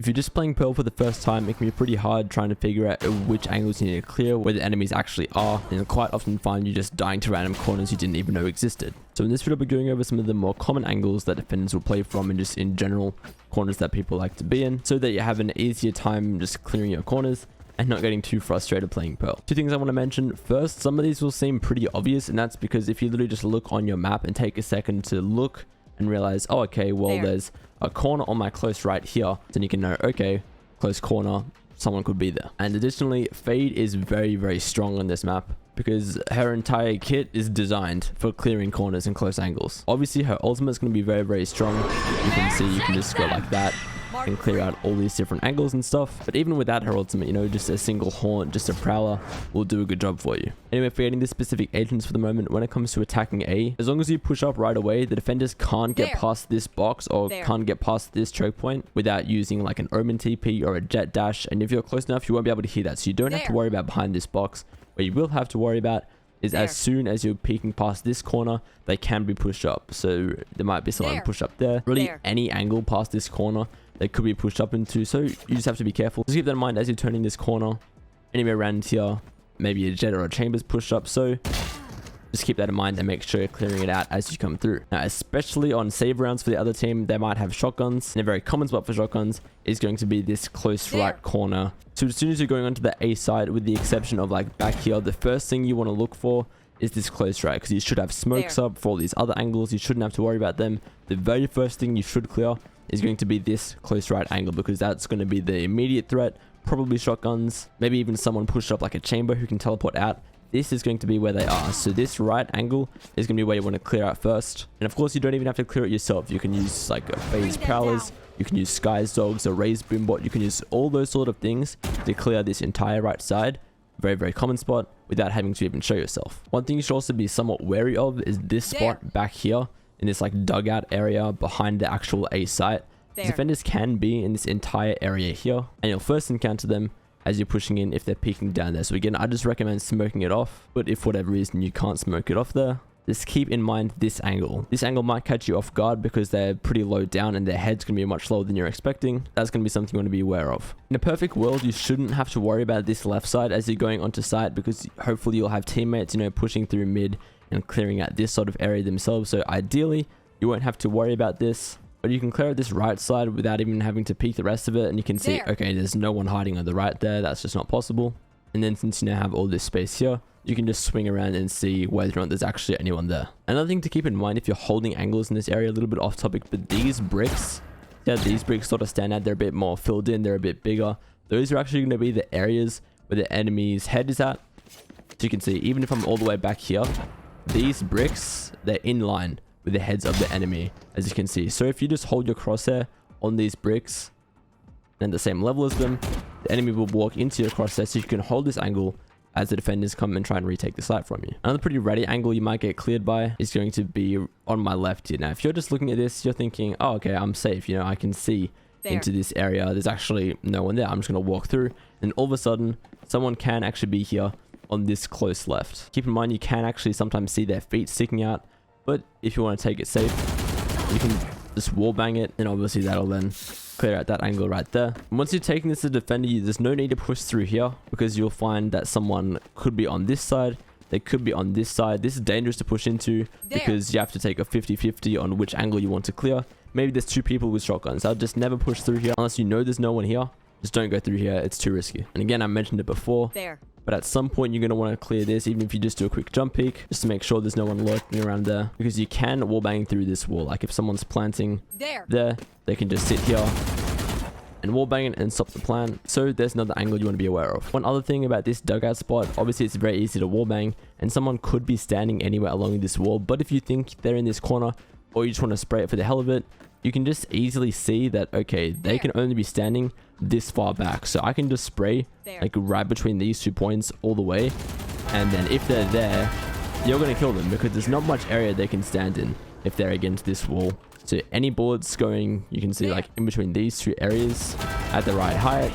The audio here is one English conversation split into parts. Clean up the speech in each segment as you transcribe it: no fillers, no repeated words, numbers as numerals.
If you're just playing Pearl for the first time, it can be pretty hard trying to figure out which angles you need to clear, where the enemies actually are, and you'll quite often find you just dying to random corners you didn't even know existed. So in this video, we're going over some of the more common angles that defenders will play from, and just in general corners that people like to be in, so that you have an easier time just clearing your corners and not getting too frustrated playing Pearl. Two things I want to mention. First, some of these will seem pretty obvious, and that's because if you literally just look on your map and take a second to look and realize, oh, okay, well, there's a corner on my close right here, then you can know, okay, close corner, someone could be there. And additionally, Fade is very, very strong on this map because her entire kit is designed for clearing corners and close angles. Obviously, her ultimate is going to be very, very strong. You can see, you can just go like that and clear out all these different angles and stuff. But even without her ultimate, you know, just a single haunt, just a prowler will do a good job for you. Anyway, forgetting the specific agents for the moment, when it comes to attacking A, as long as you push up right away, the defenders can't get past this box or can't get past this choke point without using like an Omen TP or a Jet Dash. And if you're close enough, you won't be able to hear that. So you don't have to worry about behind this box. What you will have to worry about is as soon as you're peeking past this corner, they can be pushed up. So there might be someone push up there. Really, any angle past this corner, they could be pushed up into. So you just have to be careful. Just keep that in mind as you're turning this corner. Anywhere around here, maybe a jet or a chamber's pushed up. So just keep that in mind and make sure you're clearing it out as you come through. Now, especially on save rounds for the other team, they might have shotguns. And a very common spot for shotguns is going to be this close right corner. So as soon as you're going onto the A side, with the exception of like back here, the first thing you want to look for is this close right, because you should have smokes up for all these other angles. You shouldn't have to worry about them. The very first thing you should clear is going to be this close right angle, because that's going to be the immediate threat. Probably shotguns, maybe even someone pushed up like a chamber who can teleport out. This is going to be where they are. So this right angle is going to be where you want to clear out first. And of course, you don't even have to clear it yourself. You can use like a phase prowlers. You can use Sky's dogs, a raised boombot. You can use all those sort of things to clear this entire right side. Very, very common spot without having to even show yourself. One thing you should also be somewhat wary of is this spot back here in this like dugout area behind the actual A site. Defenders can be in this entire area here, and you'll first encounter them as you're pushing in if they're peeking down there. So again, I just recommend smoking it off, but if for whatever reason you can't smoke it off there, just keep in mind this angle. This angle might catch you off guard because they're pretty low down and their head's going to be much lower than you're expecting. That's going to be something you want to be aware of. In a perfect world, you shouldn't have to worry about this left side as you're going onto site, because hopefully you'll have teammates, you know, pushing through mid and clearing out this sort of area themselves. So ideally, you won't have to worry about this. But you can clear out this right side without even having to peek the rest of it. And you can see, okay, there's no one hiding on the right there. That's just not possible. And then since you now have all this space here, you can just swing around and see whether or not there's actually anyone there. Another thing to keep in mind if you're holding angles in this area, a little bit off topic, but these bricks, these bricks sort of stand out. They're a bit more filled in. They're a bit bigger. Those are actually going to be the areas where the enemy's head is at. So you can see, even if I'm all the way back here, these bricks, they're in line with the heads of the enemy, as you can see. So if you just hold your crosshair on these bricks and the same level as them, the enemy will walk into your crosshair, so you can hold this angle as the defenders come and try and retake the site from you. Another pretty ready angle you might get cleared by is going to be on my left here. Now, if you're just looking at this, you're thinking, oh, okay, I'm safe. You know, I can see into this area. There's actually no one there. I'm just going to walk through. And all of a sudden, someone can actually be here on this close left. Keep in mind, you can actually sometimes see their feet sticking out. But if you want to take it safe, you can just wallbang it, and obviously that'll then clear out that angle right there. And once you're taking this as a defender, there's no need to push through here, because you'll find that someone could be on this side. They could be on this side. This is dangerous to push into because you have to take a 50-50 on which angle you want to clear. Maybe there's two people with shotguns. I'll just never push through here unless you know there's no one here. Just don't go through here. It's too risky. And again, I mentioned it before. But at some point, you're going to want to clear this, even if you just do a quick jump peek, just to make sure there's no one lurking around there. Because you can wallbang through this wall. Like if someone's planting there, they can just sit here and wallbang it and stop the plan. So there's another angle you want to be aware of. One other thing about this dugout spot, obviously it's very easy to wallbang, and someone could be standing anywhere along this wall. But if you think they're in this corner, or you just want to spray it for the hell of it, you can just easily see that, okay, they can only be standing this far back. So I can just spray like right between these 2 points all the way. And then if they're there, you're going to kill them, because there's not much area they can stand in if they're against this wall. So any bullets going, you can see like in between these 2 areas at the right height,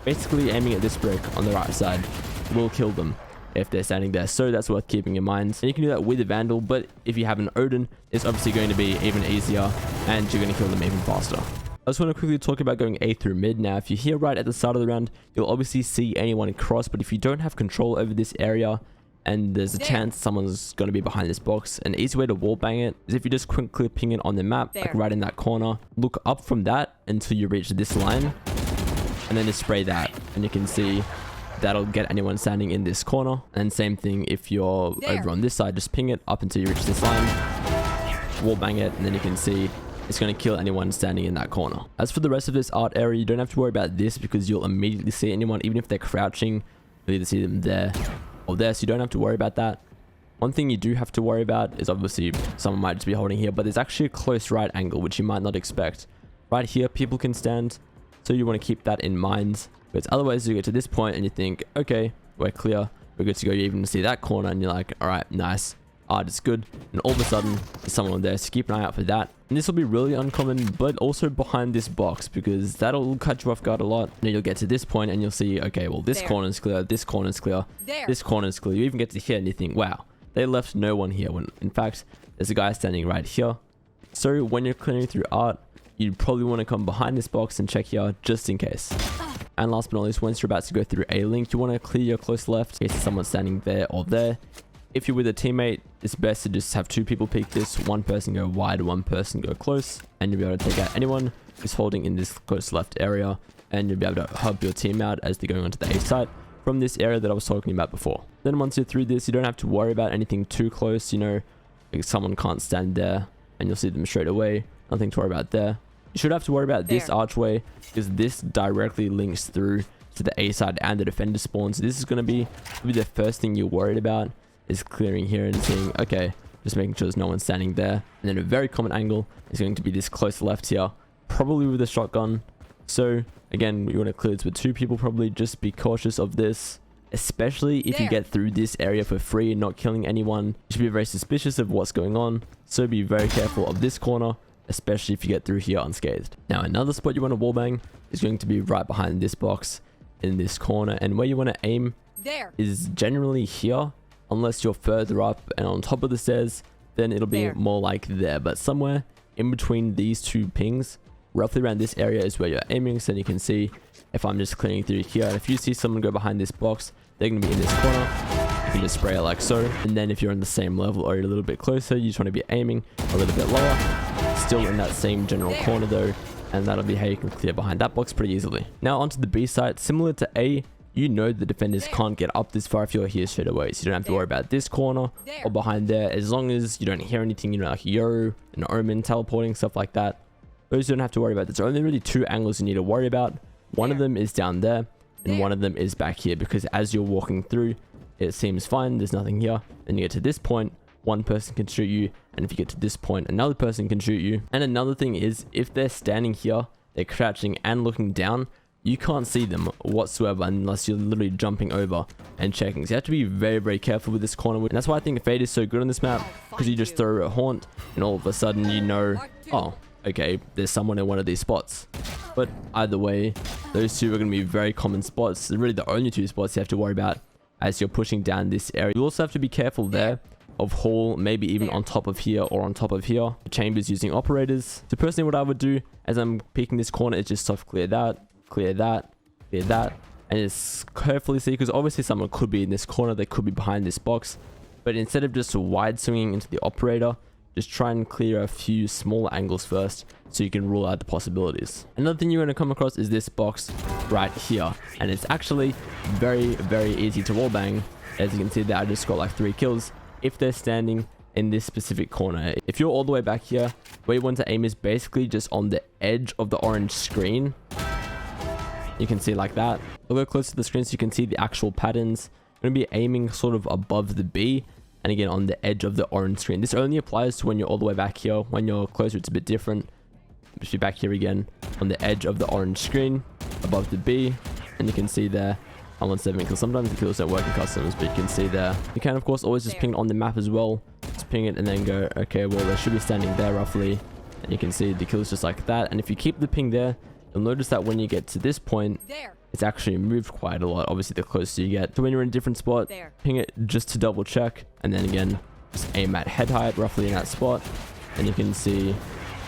basically aiming at this brick on the right side will kill them if they're standing there. So that's worth keeping in mind. And you can do that with a Vandal, but if you have an Odin, it's obviously going to be even easier, and you're going to kill them even faster. I just want to quickly talk about going A through mid. Now, if you're here right at the start of the round, you'll obviously see anyone cross, but if you don't have control over this area, and there's a chance someone's going to be behind this box, an easy way to wallbang it is if you just quickly ping it on the map, like right in that corner. Look up from that until you reach this line, and then just spray that, and you can see that'll get anyone standing in this corner. And same thing if you're over on this side, just ping it up until you reach this line, wallbang it, and then you can see it's going to kill anyone standing in that corner. As for the rest of this art area, you don't have to worry about this because you'll immediately see anyone, even if they're crouching. You'll either see them there or there, so you don't have to worry about that. One thing you do have to worry about is obviously someone might just be holding here, but there's actually a close right angle which you might not expect. Right here people can stand, so you want to keep that in mind. But otherwise you get to this point and you think, okay, we're clear, we're good to go. You even see that corner and you're like, all right, nice, art is good, and all of a sudden there's someone there, so keep an eye out for that. And this will be really uncommon, but also behind this box, because that'll cut you off guard a lot. And you'll get to this point and you'll see, okay, well, this corner is clear, this corner is clear, this corner is clear. You even get to here and you think, wow, they left no one here, when in fact there's a guy standing right here. So when you're clearing through art, you'd probably want to come behind this box and check here just in case. And last but not least, once you're about to go through a link, you want to clear your close left in case someone's standing there or there. If you're with a teammate, it's best to just have two people peek this, one person go wide, one person go close, and you'll be able to take out anyone who's holding in this close left area, and you'll be able to help your team out as they're going onto the A site from this area that I was talking about before. Then once you're through this, you don't have to worry about anything too close, you know, like someone can't stand there and you'll see them straight away. Nothing to worry about there. You should have to worry about this archway because this directly links through to the A side and the defender spawn. So this is going to be the first thing you're worried about, is clearing here and seeing, okay, just making sure there's no one standing there. And then a very common angle is going to be this close left here, probably with a shotgun. So again, you want to clear this with two people, probably. Just be cautious of this, especially if you get through this area for free and not killing anyone. You should be very suspicious of what's going on, so be very careful of this corner, especially if you get through here unscathed. Now another spot you want to wallbang is going to be right behind this box in this corner, and where you want to aim is generally here, unless you're further up and on top of the stairs, then it'll be more like there. But somewhere in between these two pings, roughly around this area, is where you're aiming. So you can see if I'm just clearing through here, and if you see someone go behind this box, they're going to be in this corner. You can just spray it like so, and then if you're on the same level or you're a little bit closer, you just want to be aiming a little bit lower, still in that same general corner though, and that'll be how you can clear behind that box pretty easily. Now onto the B site. Similar to A, you know the defenders can't get up this far if you're here straight away, so you don't have to worry about this corner or behind there, as long as you don't hear anything, you know, like Yo, an Omen teleporting, stuff like that. Those you don't have to worry about. There's only really two angles you need to worry about. One of them is down there, and one of them is back here, because as you're walking through, it seems fine, there's nothing here. Then you get to this point, one person can shoot you, and if you get to this point, another person can shoot you. And another thing is, if they're standing here, they're crouching and looking down, you can't see them whatsoever unless you're literally jumping over and checking. So you have to be very, very careful with this corner. And that's why I think Fade is so good on this map, because you just throw a haunt and all of a sudden you know, oh, okay, there's someone in one of these spots. But either way, those two are going to be very common spots. They're really the only two spots you have to worry about as you're pushing down this area. You also have to be careful there of hall, maybe even on top of here or on top of here. Chambers using operators. So personally what I would do as I'm peeking this corner is just soft clear that, clear that, clear that, and just carefully see, because obviously someone could be in this corner, they could be behind this box. But instead of just wide swinging into the operator, just try and clear a few small angles first so you can rule out the possibilities. Another thing you're going to come across is this box right here, and it's actually very, very easy to wallbang. As you can see there, I just got like 3 kills if they're standing in this specific corner. If you're all the way back here, where you want to aim is basically just on the edge of the orange screen. You can see like that. I'll go close to the screen so you can see the actual patterns. I'm going to be aiming sort of above the B, and again on the edge of the orange screen. This only applies to when you're all the way back here. When you're closer, it's a bit different. Just be back here again on the edge of the orange screen above the B, and you can see there I'm on 7 because sometimes the kills don't work in customs, but you can see there. You can of course always just ping it on the map as well. Just ping it and then go, okay, well they should be standing there roughly, and you can see the kills just like that. And if you keep the ping there, you'll notice that when you get to this point, it's actually moved quite a lot, obviously the closer you get. So when you're in a different spot, ping it just to double check, and then again just aim at head height roughly in that spot, and you can see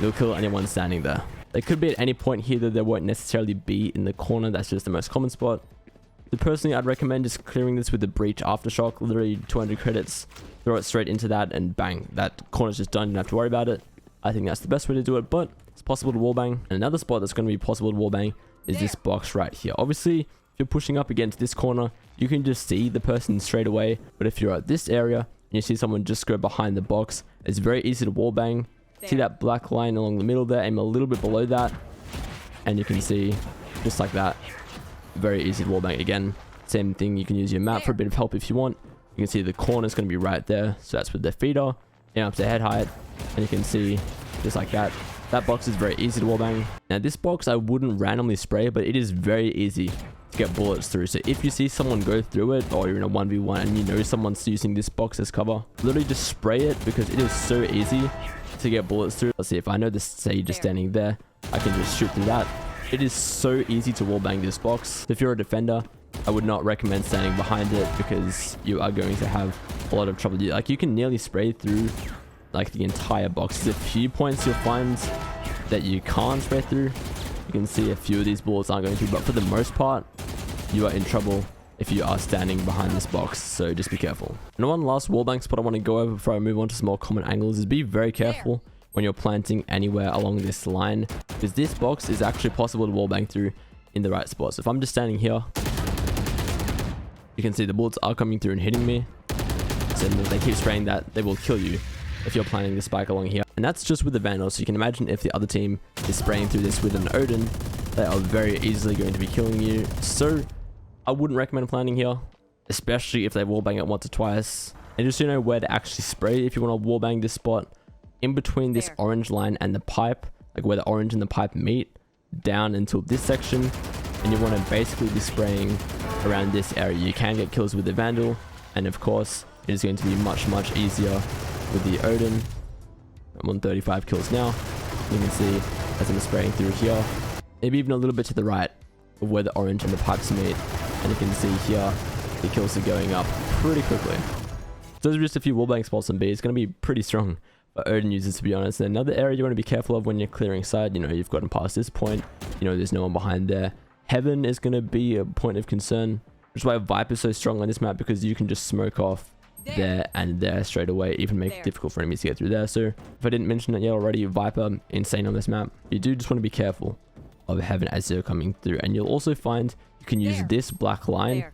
you'll kill anyone standing there. They could be at any point here that they won't necessarily be in the corner. That's just the most common spot. So personally, I'd recommend just clearing this with the breach aftershock. Literally 200 credits, throw it straight into that, and bang, that corner's just done. You don't have to worry about it. I think that's the best way to do it, but it's possible to wallbang. And another spot that's going to be possible to wallbang is this box right here. Obviously, if you're pushing up against this corner, you can just see the person straight away. But if you're at this area and you see someone just go behind the box, it's very easy to wallbang. See that black line along the middle there, aim a little bit below that, and you can see just like that, very easy to wallbang again. Same thing, you can use your map for a bit of help if you want. You can see the corner is going to be right there, so that's with the feeder, up to head height, and you can see just like that. That box is very easy to wallbang. Now this box I wouldn't randomly spray, but it is very easy to get bullets through. So if you see someone go through it, or you're in a 1v1 and you know someone's using this box as cover, literally just spray it, because it is so easy to get bullets through. Let's see, if I know the sage is standing there, I can just shoot through that. It is so easy to wallbang this box. If you're a defender, I would not recommend standing behind it, because you are going to have a lot of trouble. Like, you can nearly spray through like the entire box. There's a few points you'll find that you can't spray through. You can see a few of these bullets aren't going through, but for the most part, you are in trouble if you are standing behind this box, so just be careful. And one last wallbang spot I want to go over before I move on to some more common angles is be very careful when you're planting anywhere along this line, because this box is actually possible to wallbang through in the right spot. So if I'm just standing here, you can see the bullets are coming through and hitting me. So if they keep spraying that, they will kill you if you're planting the spike along here. And that's just with the Vandal. So you can imagine if the other team is spraying through this with an Odin, they are very easily going to be killing you. So I wouldn't recommend planting here, especially if they wallbang it once or twice. And just so you know where to actually spray, if you want to wallbang this spot, in between this orange line and the pipe, like where the orange and the pipe meet, down until this section, and you want to basically be spraying around this area. You can get kills with the Vandal, and of course it is going to be much easier with the Odin. I'm on 35 kills now. You can see as I'm spraying through here, maybe even a little bit to the right of where the orange and the pipes meet, and you can see here the kills are going up pretty quickly. So those are just a few wallbang spots on B. It's going to be pretty strong for Odin users, to be honest. And another area you want to be careful of when you're clearing side, you've gotten past this point, there's no one behind there. Heaven is going to be a point of concern, which is why Viper is so strong on this map, because you can just smoke off there and there straight away, even make it difficult for enemies to get through there. So if I didn't mention it yet already, Viper, insane on this map. You do just want to be careful of Heaven as they're coming through, and you'll also find you can use this black line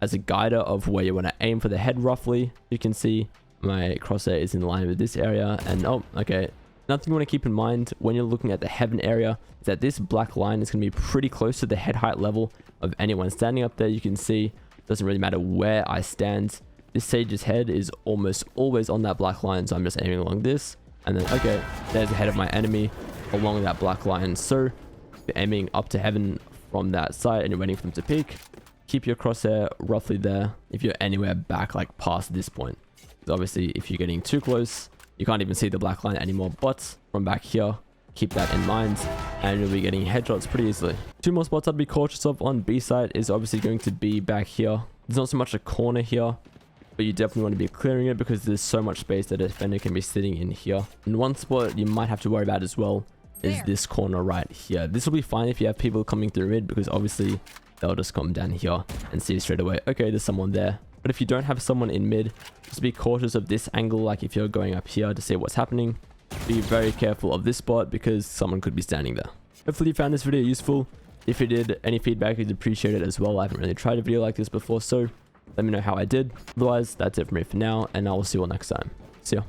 as a guider of where you want to aim for the head roughly. You can see my crosshair is in line with this area, and okay, nothing you want to keep in mind when you're looking at the Heaven area is that this black line is going to be pretty close to the head height level of anyone standing up there. You can see it doesn't really matter where I stand, this Sage's head is almost always on that black line, so I'm just aiming along this, and then okay, there's the head of my enemy along that black line. So if you're aiming up to Heaven from that side and you're waiting for them to peek, keep your crosshair roughly there if you're anywhere back, like past this point. Because obviously if you're getting too close, you can't even see the black line anymore, but from back here, keep that in mind and you'll be getting headshots pretty easily. Two more spots I'd be cautious of on B side is obviously going to be back here. There's not so much a corner here, but you definitely want to be clearing it because there's so much space that a defender can be sitting in here. And one spot you might have to worry about as well is this corner right here. This will be fine if you have people coming through mid, because obviously they'll just come down here and see straight away, okay, there's someone there. But if you don't have someone in mid, just be cautious of this angle. Like if you're going up here to see what's happening, be very careful of this spot because someone could be standing there. Hopefully you found this video useful. If you did, any feedback is appreciated as well. I haven't really tried a video like this before, so let me know how I did. Otherwise, that's it for me for now, and I will see you all next time. See ya.